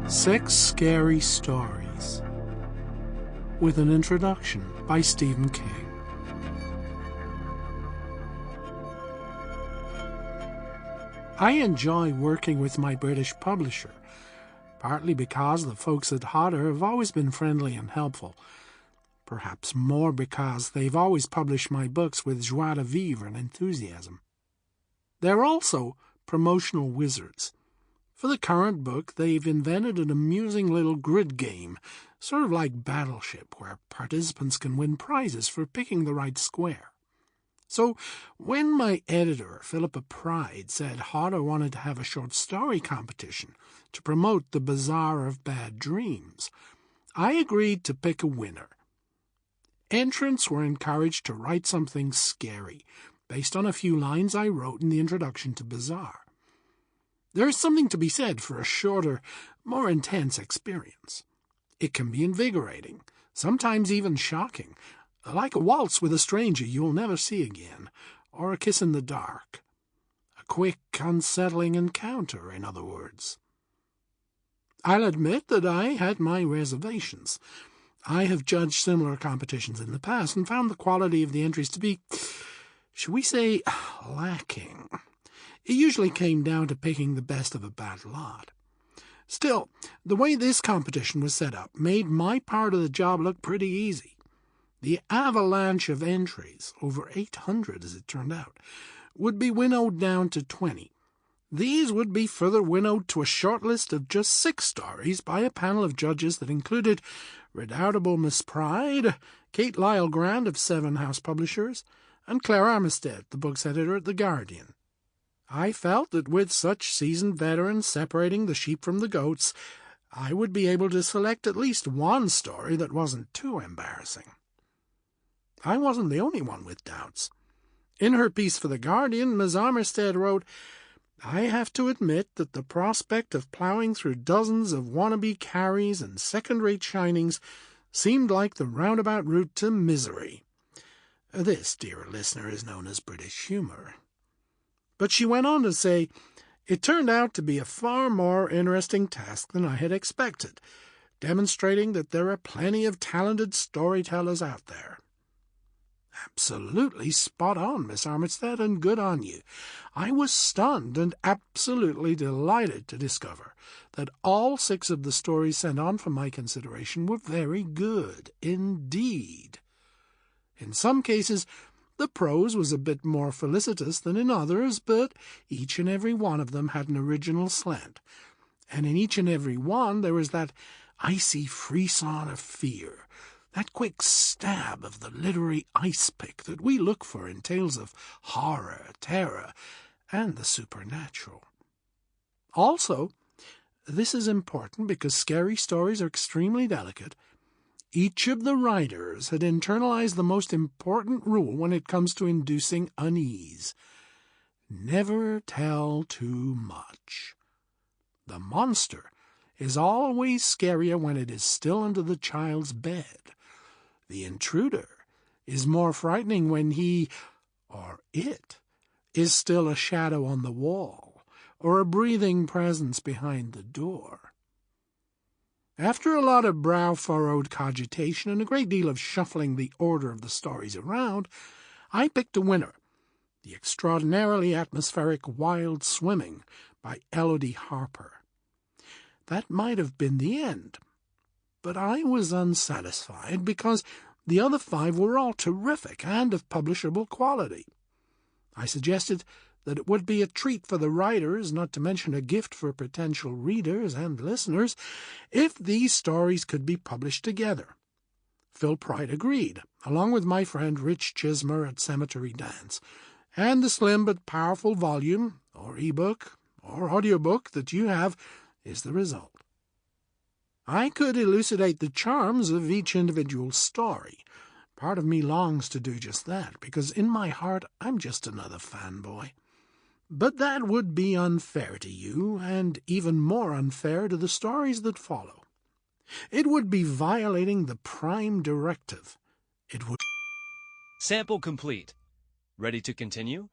6 Scary Stories, with an introduction by Stephen King. I enjoy working with my British publisher, partly because the folks at Hodder have always been friendly and helpful, perhaps more because they've always published my books with joie de vivre and enthusiasm. They're also promotional wizards. For the current book, they've invented an amusing little grid game, sort of like Battleship, where participants can win prizes for picking the right square. So, when my editor, Philippa Pride, said Hodder wanted to have a short story competition to promote the Bazaar of Bad Dreams, I agreed to pick a winner. Entrants were encouraged to write something scary, based on a few lines I wrote in the introduction to Bazaar. There is something to be said for a shorter, more intense experience. It can be invigorating, sometimes even shocking, like a waltz with a stranger you'll never see again, or a kiss in the dark. A quick, unsettling encounter, in other words. I'll admit that I had my reservations. I have judged similar competitions in the past and found the quality of the entries to be, shall we say, lacking. It usually came down to picking the best of a bad lot. Still, the way this competition was set up made my part of the job look pretty easy. The avalanche of entries, over 800 as it turned out, would be winnowed down to 20. These would be further winnowed to a short list of just 6 stories by a panel of judges that included redoubtable Miss Pride, Kate Lyle Grant of 7 House Publishers, and Claire Armistead, the book's editor at The Guardian. I felt that with such seasoned veterans separating the sheep from the goats, I would be able to select at least one story that wasn't too embarrassing. I wasn't the only one with doubts. In her piece for The Guardian, Ms. Armistead wrote, "I have to admit that the prospect of ploughing through dozens of wannabe carries and second-rate shinings seemed like the roundabout route to misery." This, dear listener, is known as British humour. But she went on to say, "It turned out to be a far more interesting task than I had expected, demonstrating that there are plenty of talented storytellers out there." Absolutely spot on, Miss Armistead, and good on you. I was stunned and absolutely delighted to discover that all 6 of the stories sent on for my consideration were very good indeed. In some cases, the prose was a bit more felicitous than in others, but each and every one of them had an original slant, and in each and every one there was that icy frisson of fear, that quick stab of the literary ice-pick that we look for in tales of horror, terror, and the supernatural. Also, this is important because scary stories are extremely delicate. Each of the writers had internalized the most important rule when it comes to inducing unease. Never tell too much. The monster is always scarier when it is still under the child's bed. The intruder is more frightening when he, or it, is still a shadow on the wall, or a breathing presence behind the door. After a lot of brow-furrowed cogitation and a great deal of shuffling the order of the stories around, I picked a winner, the extraordinarily atmospheric Wild Swimming by Elodie Harper. That might have been the end, but I was unsatisfied because the other 5 were all terrific and of publishable quality. I suggested that it would be a treat for the writers, not to mention a gift for potential readers and listeners, if these stories could be published together. Phil Pride agreed, along with my friend Rich Chismer at Cemetery Dance, and the slim but powerful volume, or e-book, or audiobook that you have is the result. I could elucidate the charms of each individual story. Part of me longs to do just that, because in my heart I'm just another fanboy. But that would be unfair to you, and even more unfair to the stories that follow. It would be violating the prime directive. It would... Sample complete. Ready to continue?